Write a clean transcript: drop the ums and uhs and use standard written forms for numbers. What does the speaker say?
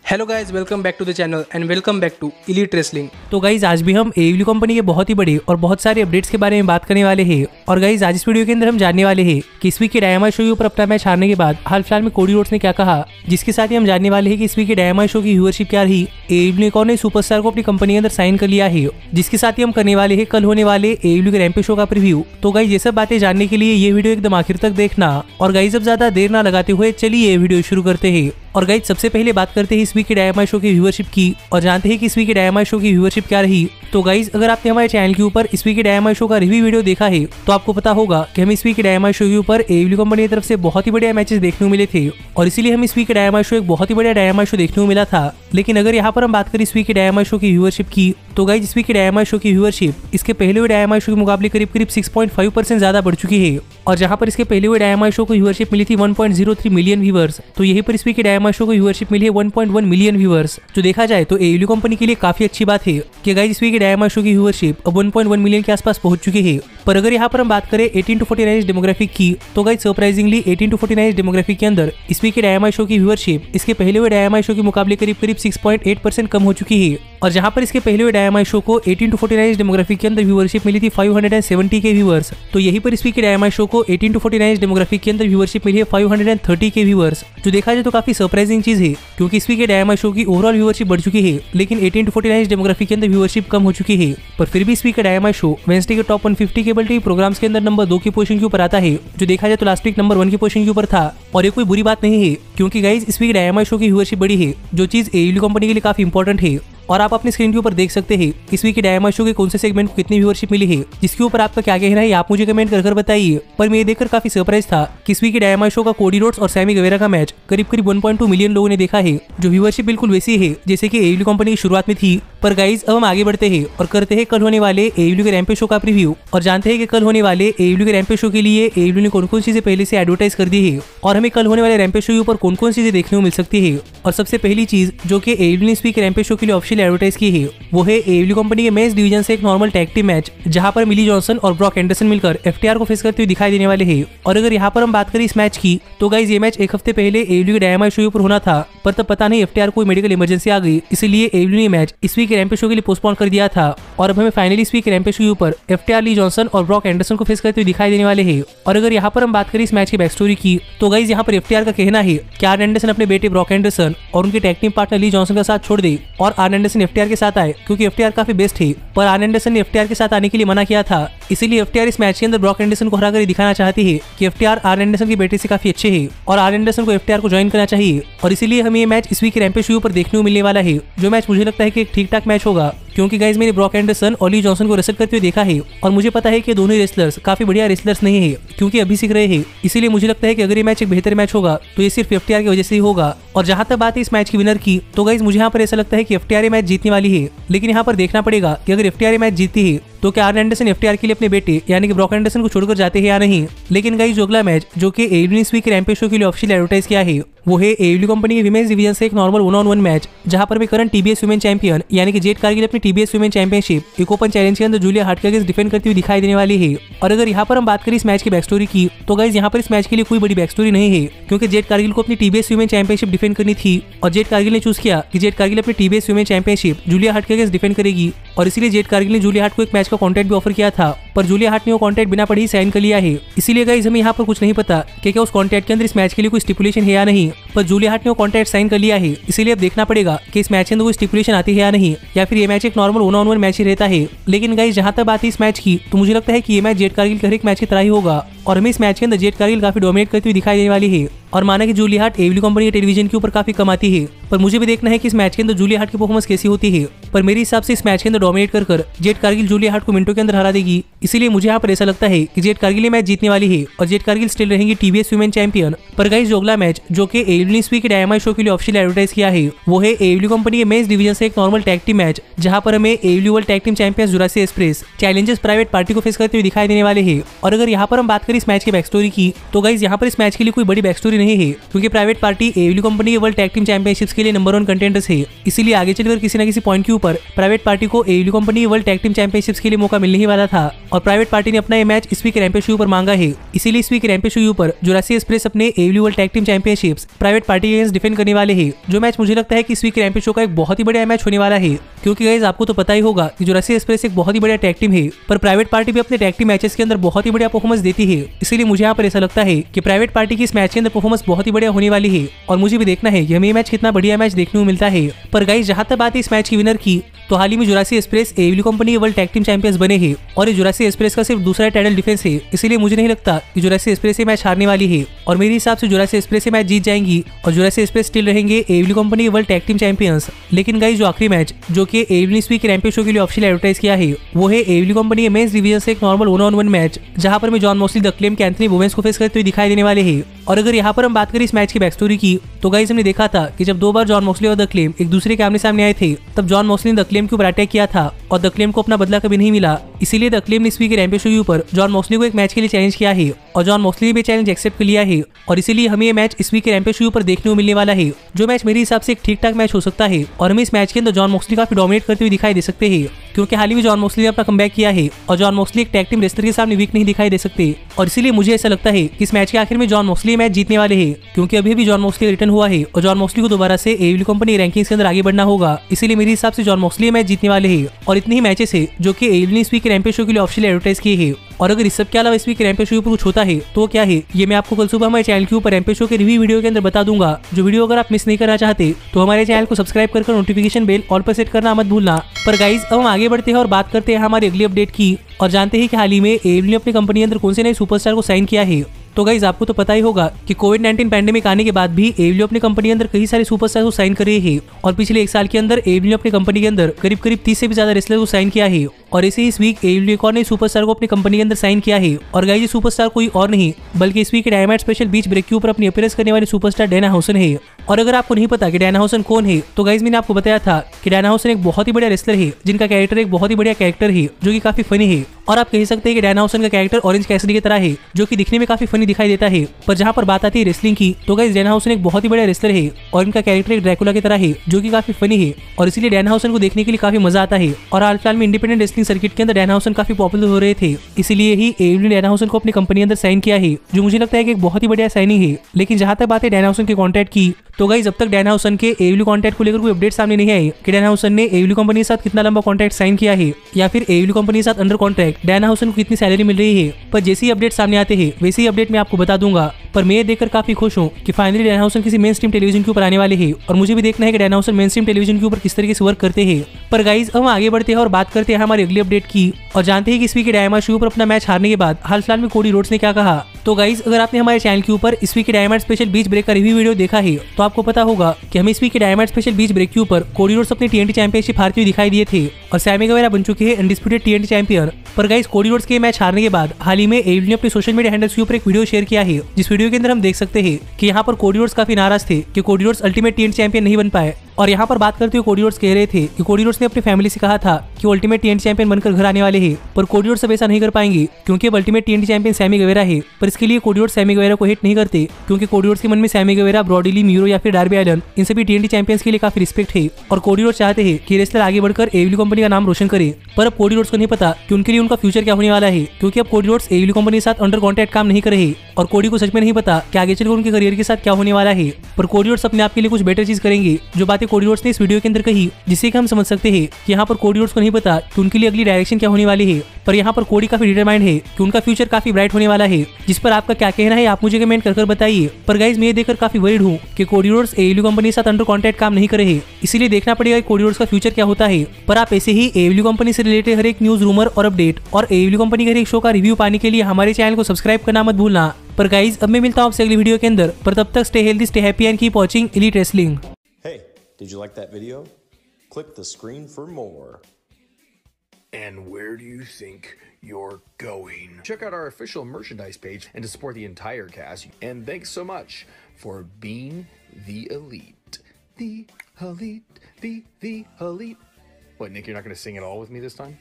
Hello guys, welcome back to the channel and welcome back to Elite Wrestling. तो guys आज भी हम AEW company के बहुत ही बड़े और बहुत सारे अपडेट्स के बारे में बात करने वाले हैं। और गाइज आज इस वीडियो के अंदर हम जानने वाले हैं कि इस वीक के डायनामाइट शो के ऊपर अपना मैच हारने के बाद हाल फिलहाल में कोडी रोड्स ने क्या कहा, जिसके साथ ही हम जानने वाले हैं कि इस वीक के डायनामाइट शो की व्यूअरशिप क्या रही, AEW ने कौन सुपरस्टार को अपनी कंपनी के अंदर साइन कर लिया है, जिसके साथ ही हम करने वाले हैं कल होने वाले AEW के रैम्पेज शो का प्रीव्यू। तो गाइज ये सब बातें जानने के लिए ये वीडियो एकदम आखिर तक देखना। और गाइज अब ज्यादा देर ना लगाते हुए चलिए ये वीडियो शुरू करते हैं। और गाइज सबसे पहले बात करते हैं इस वीक के डायनामाइट शो की व्यूअरशिप की और जानते हैं कि इस वीक के डायनामाइट शो की व्यूअरशिप क्या रही। तो गाइज अगर आपने हमारे चैनल के ऊपर इस वीक के डायनामाइट शो का रिव्यू वीडियो देखा है तो आपको पता होगा कि हम इस वीक के डायनामाइट शो के ऊपर AEW कंपनी की तरफ से बहुत ही बढ़िया मैचेस देखने को मिले थे और इसीलिए हम इस वीक के डायनामाइट शो एक बहुत ही बढ़िया डायनामाइट शो देखने को मिला था। लेकिन अगर यहाँ पर हम बात करें इस वीक के डायनामाइट शो की व्यूअरशिप की तो गाइज इस वीक के डायनामाइट शो की व्यूअरशिप इसके पहले हुए डायनामाइट शो के मुकाबले करीब 6.5% ज्यादा बढ़ चुकी है। और जहां पर इसके पहले हुए डायनामाइट शो को व्यूअरशिप मिली थी 1.03 मिलियन व्यूअर्स, तो यहीं पर इस वीक के डायनामाइट शो को व्यूअरशिप मिली है 1.1 मिलियन व्यूअर्स। जो देखा जाए तो AEW कंपनी के लिए काफी अच्छी बात है कि गाइज इस वीक के डायनामाइट शो की व्यूअरशिप अब 1.1 मिलियन के आसपास पहुंच चुकी है। पर अगर यहाँ पर हम बात करें 18 to 49 डेमोग्राफिक की तो गाइज सरप्राइजिंगली 18 to 49 डेमोग्राफिक के अंदर इस वीक के डायनामाइट शो की व्यूअरशिप इसके पहले हुए डायनामाइट शो के मुकाबले करीब 6.8% कम हो चुकी है। और जहां पर इसके पहले हुए डायनामाइट शो को 18 to 49 डेमोग्राफिक के अंदर व्यूअरशिप मिली थी 570 के व्यूअर्स, तो यहीं पर इस वीक के डायनामाइट शो को 18 to 49 डेमोग्राफिक के अंदर व्यूअरशिप मिली है 530 के व्यूअर्स। जो देखा जाए तो काफी सरप्राइजिंग चीज है क्योंकि इस वीक के डायनामाइट शो की ओवरऑल व्यूअरशिप बढ़ चुकी है लेकिन 18 to 49 डेमोग्राफिक के अंदर व्यूअरशिप कम हो चुकी है। पर फिर भी इस वीक का डायनामाइट शो वेडनेसडे के टॉप 150 केबल टीवी प्रोग्राम्स के अंदर नंबर 2 की पोजीशन के ऊपर आता है। जो देखा जाए तो लास्ट वीक नंबर 1 की पोजीशन के ऊपर था और ये कोई बुरी बात नहीं है क्योंकि गाइज इस वीक डायनामाइट शो की व्यूअरशिप बढ़ी है, जो चीज AEW कंपनी के लिए काफी इंपॉर्टेंट है। और आप अपनी स्क्रीन के ऊपर देख सकते हैं इस वीक के डायनामाइट शो के कौन से सेगमेंट को कितनी व्यूअरशिप मिली है, जिसके ऊपर आपका क्या कहना है आप मुझे कमेंट कर बताइए। पर मैं ये देखकर काफी सरप्राइज था कि इस वीक के डायनामाइट शो का कोडी रोड्स और सैमी गवेरा का मैच करीब 1.2 मिलियन लोगों ने देखा है, जो व्यूअरशिप बिल्कुल वैसी है जैसे कि AEW कंपनी की शुरुआत में थी। पर गाइज अब हम आगे बढ़ते हैं और करते हैं कल होने वाले AEW के रैम्पेज शो का प्रीव्यू और जानते हैं कि कल होने वाले AEW के रैम्पेज शो के लिए AEW ने कौन कौन चीजें पहले से एडवर्टाइज कर दी है और हमें कल होने वाले रैम्पेज शो के ऊपर कौन कौन चीजें देखने को मिल सकती है। और सबसे पहली चीज जो कि AEW ने इस वीक रैम्पेज शो के लिए ऑफिशियल एडवर्टाइज की है वो है AEW कंपनी के मेंस डिवीजन से एक नॉर्मल टैग टीम मैच जहां पर मिली जॉनसन और ब्रॉक एंडरसन मिलकर FTR को फेस करते हुए दिखाई देने वाले हैं। और अगर यहाँ पर हम बात करें इस मैच की तो गाइज ये मैच एक हफ्ते पहले AEW के डायनामाइट शो पर होना था, पर तब पता नहीं FTR को मेडिकल इमरजेंसी आ गई, इसलिए AEW ने मैच इस वीक रैम्पेज शो के लिए पोस्टपोन कर दिया था। और अब हमें फाइनली इस वीक रैम्पेज शो के ऊपर FTR ली जॉनसन और ब्रॉक एंडरसन को फेस करते हुए दिखाई देने वाले हैं। और अगर यहाँ पर हम बात करें इस मैच की बैक स्टोरी की तो गाइज यहाँ पर FTR का कहना है कि आर्न एंडरसन अपने बेटे ब्रॉक एंडरसन और उनके टैग टीम पार्टनर ली जॉनसन का साथ छोड़ दे और आर्न एंडरसन FTR के साथ आए क्योंकि FTR काफी बेस्ट है। पर आर्न एंडरसन ने FTR के साथ आने के लिए मना किया था, इसीलिए FTR इस मैच के अंदर ब्रॉक एंडरसन को हराकर दिखाना चाहती है कि FTR आर्न एंडरसन के बेटे से काफी अच्छे हैं और आर्न एंडरसन को FTR को ज्वाइन करना चाहिए। और इसीलिए हमें ये मैच इस वीक रैम्पेज शो पर देखने को मिलने वाला है, जो मैच मुझे लगता है कि एक ठीक ठाक मैच होगा क्योंकि गाइज मैंने ब्रॉक एंडरसन और ली जॉनसन को रेसल करते हुए देखा है और मुझे पता है कि दोनों रेसलर्स काफी बढ़िया रेसलर्स नहीं है क्योंकि अभी सीख रहे हैं, इसीलिए मुझे लगता है कि अगर ये मैच एक बेहतर मैच होगा तो ये सिर्फ FTR की वजह से ही होगा। और जहां तक बात है इस मैच की विनर की तो गाइज मुझे यहाँ पर ऐसा लगता है कि FTR मैच जीतने वाली है, लेकिन यहाँ पर देखना पड़ेगा कि अगर FTR मैच जीतती है तो क्या आर्न एंडरसन FTR के लिए अपने बेटे यानी कि ब्रॉक एंडरसन को छोड़कर जाते हैं या नहीं। लेकिन गाइस अगला मैच जो कि AEW ने इस वीक रैम्पेज शो के लिए ऑफिशियल एडवर्टाइज किया है वो है AEW कंपनी के विमेंस डिवीजन से एक नॉर्मल 1-on-1 मैच जहां पर भी करंट TBS वुमेन चैंपियन यानी कि जेड कारगिल अपनी TBS वुमेन चैंपियनशिप एक ओपन चैलेंज के अंदर जूलिया हार्ट के अगेंस्ट डिफेंड करती हुई दिखाई देने वाली है। और अगर यहाँ पर हम बात करें इस मैच की बैक स्टोरी की तो गाइस यहाँ पर इस मैच के लिए कोई बड़ी बैक स्टोरी नहीं है क्योंकि जेड कारगिल को अपनी TBS वुमेन चैंपियनशिप डिफेंड करनी थी और जेड कारगिल ने चूज किया कि जेड कारगिल अपनी TBS women championship Julia heart के अगेंस्ट डिफेंड करेगी और इसीलिए जेड कारगिल ने जूलिया हार्ट को एक मैच का कॉन्ट्रैक्ट भी ऑफर किया था, पर जूलिया हार्ट ने वो कॉन्ट्रैक्ट बिना पढ़े ही साइन कर लिया है। इसीलिए गाइस हमें यहाँ पर कुछ नहीं पता कि क्या उस कॉन्ट्रैक्ट के अंदर इस मैच के लिए कोई स्टिपुलेशन है या नहीं, पर जूलिया हार्ट ने वो कॉन्ट्रैक्ट साइन कर लिया है, इसीलिए अब देखना पड़ेगा कि इस मैच के अंदर कोई स्टिपुलेशन आती है या नहीं या फिर ये मैच एक नॉर्मल 1-on-1 मैच ही रहता है। लेकिन गाइस जहां तक बात है इस मैच की तो मुझे लगता है कि ये मैच जेड कारगिल के हर एक मैच की तरह ही होगा और हमें इस मैच के अंदर जेड कारगिल काफी डोमिनेट करती हुई दिखाई देने वाली है। और माना कि जूलिया हार्ट AEW कंपनी के टेलीविजन के ऊपर काफी कम आती है, पर मुझे भी देखना है कि इस मैच के अंदर जूलिया हार्ट की परफॉर्मेंस कैसी होती है। पर मेरे हिसाब से इस मैच के अंदर डोमिनेट कर जेड कारगिल जूलिया हार्ट को मिनटों के अंदर हरा देगी, इसीलिए मुझे यहाँ पर ऐसा लगता है कि जेड कारगिल मैच जीतने वाली है और जेड कारगिल स्टिल रहेंगी TBS वुमेन चैंपियन। पर गाइस जो अगला मैच जो कि AEW ने इस वीक के डायनामाइट शो के लिए ऑफिशियल एडवर्टाइज किया है वो है AEW कंपनी के मेंस डिवीजन से एक नॉर्मल टैग टीम मैच जहां पर हमें AEW world tag team champion Jurassic express challengers private party को फेस करते हुए दिखाई देने वाले हैं। और अगर यहाँ पर हम बात करें इस मैच की बैक स्टोरी की तो गाइस यहाँ पर इस मैच के लिए कोई बड़ी बैक स्टोरी नहीं है, क्योंकि प्राइवेट पार्टी एडब्ल्यू कंपनी के वर्ल्ड टैग टीम चैंपियनशिप्स के लिए नंबर 1 कंटेंडर्स है। इसीलिए आगे चलकर किसी न किसी पॉइंट के ऊपर प्राइवेट पार्टी को एडब्ल्यू कंपनी के वर्ल्ड टैग टीम चैंपियनशिप्स के लिए मौका मिलने ही वाला था, और प्राइवेट पार्टी ने अपना ये मैच इस वीक रैम्पेज शो पर मांगा है। इसीलिए इस वीक रैम्पेज शो पर जुरासिक एक्सप्रेस अपने AEW world tag team championships private party के अगेंस्ट डिफेंड करने वाले हैं। जो मैच मुझे लगता है कि इस वीक रैम्पेज शो का एक बहुत ही बड़ा मैच होने वाला है, क्योंकि गाइस आपको तो पता ही होगा कि जुरासिक एक्सप्रेस एक बहुत ही बड़ा टैग टीम है, पर प्राइवेट पार्टी भी अपने टैग टीम मैचेस के अंदर बहुत ही बढ़िया परफॉर्मेंस देती है। इसीलिए मुझे यहाँ पर ऐसा लगता है कि प्राइवेट पार्टी की इस मैच के अंदर परफॉर्मेंस बहुत ही बढ़िया होने वाली है, और मुझे भी देखना है कि हमें ये मैच कितना बढ़िया मैच देखने को मिलता है। पर गाइस जहां तक बात है इस मैच की विनर की, तो हाल ही में जुरासिक एक्सप्रेस एडब्ल्यू कंपनी के वर्ल्ड टैग टीम चैंपियंस बने हैं, और ये जुरासिक एक्सप्रेस का सिर्फ दूसरा टाइटल डिफेंस है। इसीलिए मुझे नहीं लगता कि जुरासिक एक्सप्रेस ये मैच हारने वाली है, और मेरे हिसाब से जुरासिक एक्सप्रेस ये मैच जीत जाएंगी और जुरासिक एक्सप्रेस स्टिल रहेंगे एडब्ल्यू कंपनी के वर्ल्ड टैग टीम चैंपियंस। लेकिन गाइस जो आखिरी मैच जो कि एडब्ल्यू इस वीक रैम्पेज शो के लिए ऑफिशियल एडवर्टाइज किया है, वो है एडब्ल्यू कंपनी के मेंस डिवीजन से एक नॉर्मल 1-on-1 मैच, जहां पर मैं जॉन मॉक्सली द क्लेम के एंथनी बोवेंस को फेस करते हुए दिखाई देने वाले हैं। और अगर यहाँ पर हम बात करें इस मैच की बैक स्टोरी की, तो गाइस हमने देखा था कि जब 2 बार जॉन मॉक्सली और द क्लेम एक दूसरे के आमने सामने आए थे, तब जॉन मॉक्सली ने द क्लेम के ऊपर अटैक किया था और द क्लेम को अपना बदला कभी नहीं मिला। इसीलिए द क्लेम ने इस वीक के रैम्पेज शो के ऊपर जॉन मॉक्सली को एक मैच के लिए चैलेंज किया है, और जॉन मॉक्सली ने भी चैलेंज एक्सेप्ट कर लिया है, और इसीलिए हमें ये मैच इस वीक के रैम्पेज शो के ऊपर देखने को मिलने वाला है। जो मैच मेरे हिसाब से एक ठीक ठाक मैच हो सकता है, और हमें इस मैच के अंदर जॉन मॉक्सली काफी डोमिनेट करते हुए दिखाई दे सकते हैं, क्योंकि हाल ही में जॉन मॉक्सली ने अपना कमबैक किया है, और जॉन मॉक्सली एक टैग टीम रेसलर के सामने वीक नहीं दिखाई दे सकते। और इसीलिए मुझे ऐसा लगता है कि इस मैच के आखिर में जॉन मॉक्सली मैच जीतने वाले हैं, क्योंकि अभी भी जॉन मॉक्सली रिटर्न हुआ है, और जॉन मॉक्सली को दोबारा से एडब्ल्यू कंपनी रैंकिंग्स के अंदर आगे बढ़ना होगा। इसीलिए मेरे हिसाब से जॉन मॉक्सली मैच जीतने वाले हैं, और इतने ही मैचेस है जो कि एडब्ल्यू इस वीक रैम्पेज शो के लिए ऑफिशियल एडवर्टाइज किए हैं। और अगर इस सब के अलावा इस वीक रैम्पेज शो पर कुछ होता है तो क्या है, ये मैं आपको कल सुबह हमारे चैनल के ऊपर रैम्पेज शो के रिव्यू वीडियो के अंदर बता दूंगा। जो वीडियो अगर आप मिस नहीं करना चाहते तो हमारे चैनल को सब्सक्राइब कर नोटिफिकेशन बेल ऑल पर सेट करना मत भूलना। पर गाइज अब हम आगे बढ़ते हैं और बात करते हैं हमारी अगली अपडेट की, और जानते हैं कि हाल ही में एडब्ल्यू ने अपनी कंपनी के अंदर कौन से नए सुपरस्टार को साइन किया है। तो गाइज आपको तो पता ही होगा कि कोविड-19 पैंडेमिक आने के बाद भी एडब्ल्यू अपनी कंपनी के अंदर कई सारे सुपरस्टार को साइन कर रहे हैं, और पिछले 1 साल के अंदर एडब्ल्यू ने अपनी कंपनी के अंदर करीब 30 से भी ज्यादा रेसलर को साइन किया है। और ऐसे इस वीक एडब्ल्यू एक और नए सुपरस्टार को अपनी कंपनी के अंदर साइन किया है, और गाइज ये सुपरस्टार कोई और नहीं बल्कि इस वीक डायनामाइट स्पेशल बीच ब्रेक के ऊपर अपनी अपीयरेंस करने वाले सुपरस्टार डैनाहाउसन है। और अगर आपको नहीं पता कि डैनाहाउसन कौन है, तो गाइज मैंने आपको बताया था कि डैनाहाउसन एक बहुत ही बढ़िया रेसलर है, जिनका कैरेक्टर एक बहुत ही बढ़िया कैरेक्टर है जो कि काफी फनी है। और आप कह सकते हैं कि डैनाहाउसन का कैरेक्टर ऑरेंज कैसिडी की तरह है, जो कि दिखने में काफी फनी दिखाई देता है। पर जहां पर बात आती है रेसलिंग की, तो गाइस डैनाहाउसन एक बहुत ही बढ़िया रेसलर है, और इनका कैरेक्टर एक ड्रैकुला की तरह है जो कि काफी फनी है, और इसीलिए डैनाहाउसन को देखने के लिए काफी मजा आता है। और हाल फिलहाल में इंडिपेंडेंट रेसलिंग सर्किट के अंदर डैनाहाउसन काफी पॉपुलर हो रहे थे, इसीलिए ही एडब्ल्यू ने डैनाहाउसन को अपनी कंपनी अंदर साइन किया है, जो मुझे लगता है कि एक बहुत ही बढ़िया साइनिंग है। लेकिन जहां तक बात है डैनाहाउसन के कॉन्ट्रैक्ट की, तो गाइस अब तक डैनाहाउसन के एडब्ल्यू कॉन्ट्रैक्ट को लेकर कोई अपडेट सामने नहीं आई कि डैनाहाउसन ने एडब्ल्यू कंपनी के साथ कितना लंबा कॉन्ट्रैक्ट साइन किया है, या फिर एडब्ल्यू कंपनी के साथ अंडर कॉन्ट्रैक्ट डैनाहाउसन को कितनी सैलरी मिल रही है। पर जैसे ही अपडेट सामने आते हैं वैसे ही अपडेट मैं आपको बता दूंगा। पर मैं ये देखकर काफी खुश हूँ कि फाइनली डैनाहाउसन किसी मेन स्ट्रीम टेलीविजन के ऊपर आने वाले हैं, और मुझे भी देखना है कि डैनाहाउसन मेन स्ट्रीम टेलीविजन के ऊपर किस तरीके से वर्क करते हैं। पर गाइज अब हम आगे बढ़ते हैं और बात करते हैं हमारी अगली अपडेट की, और जानते हैं कि इस वीक के डायनामाइट शो पर अपना मैच हारने के बाद हाल फिलहाल में कोडी रोड्स ने क्या कहा। तो गाइज अगर आपने हमारे चैनल के ऊपर इस वीक के डायनामाइट स्पेशल बीच ब्रेक का रिव्यू वीडियो देखा है, तो आपको पता होगा कि हमें इस वीक के डायनामाइट स्पेशल बीच ब्रेक के ऊपर कोडी रोड्स अपनी TNT चैंपियनशिप हारते हुए दिखाई दिए थे, और सैमी गुवेरा बन चुके हैं अनडिस्प्यूटेड TNT चैंपियन। पर गाइज कोडी रोड्स के मैच हारने के बाद हाल ही में एडब्ल्यू ने अपने सोशल मीडिया हैंडल्स के ऊपर एक वीडियो शेयर किया है, जिस वीडियो के अंदर हम देख सकते हैं कि यहाँ पर कोडी रोड्स काफी नाराज थे कि Cody Rhodes ultimate TNT champion नहीं बन पाए। और यहाँ पर बात करते हुए कोडी रोड्स कह रहे थे कि कोडी रोड्स ने अपनी फैमिली से कहा था कि अल्टीमेट TNT चैंपियन बनकर घर आने वाले हैं, पर कोडी रोड्स अब ऐसा नहीं कर पाएंगे क्योंकि अब ultimate TNT champion Sammy Guevara है। पर इसके लिए कोडी रोड्स सैमी गुवेरा को हेट नहीं करते, क्योंकि कोडी रोड्स के मन में Sammy Guevara, Brodie Lee, Miro या फिर डार्बी अलिन इन सभी TNT चैंपियंस के लिए काफी रिस्पेक्ट है, और कोडी रोड्स चाहते हैं कि रेसलर आगे बढ़कर एडब्ल्यू कंपनी का नाम रोशन करे। पर अब कोडी रोड्स को नहीं पता कि उनके लिए उनका फ्यूचर क्या होने वाला है, क्योंकि अब कोडी रोड्स एडब्ल्यू कंपनी के साथ अंडर कॉन्ट्रैक्ट काम नहीं कर रहे, और कोडी को सच में नहीं पता कि आगे चलकर उनके करियर के साथ क्या होने वाला है। पर कोडी रोड्स अपने आप के लिए कुछ बेटर चीज करेंगे, जो बातें कोडी रोड्स ने इस वीडियो के अंदर कही, जिससे कि हम समझ सकते हैं कि यहाँ पर कोडी रोड्स को नहीं पता कि उनके लिए अगली डायरेक्शन क्या होने वाली है। पर यहाँ पर कोडी काफी डिटरमाइंड है कि उनका फ्यूचर काफी ब्राइट होने वाला है, जिस पर आपका क्या कहना है आप मुझे कमेंट कर बताइए। पर गाइज मैं देखकर काफी वरीड हूँ कि कोडी रोड्स एडब्ल्यू कंपनी के साथ अंडर कॉन्ट्रैक्ट काम नहीं कर रहे, इसीलिए देखना पड़ेगा कोडी रोड्स का फ्यूचर क्या होता है। पर आप ऐसे ही एडब्ल्यू कंपनी से रिलेटेड हर एक न्यूज, रूमर और अपडेट और एडब्ल्यू कंपनी के हर एक शो का रिव्यू पाने के लिए हमारे चैनल को सब्सक्राइब करना मत भूलना। पर गाइज अब मैं मिलता हूँ आपसे अगली वीडियो के अंदर, पर तब तक stay healthy, stay happy and keep watching elite wrestling. Hey, did you like that video? Click the screen for more. And where do you think you're going? Check out our official merchandise page and to support the entire cast. And thanks so much for being the elite. The elite, the elite. What, Nick, you're not going to sing it all with me this time?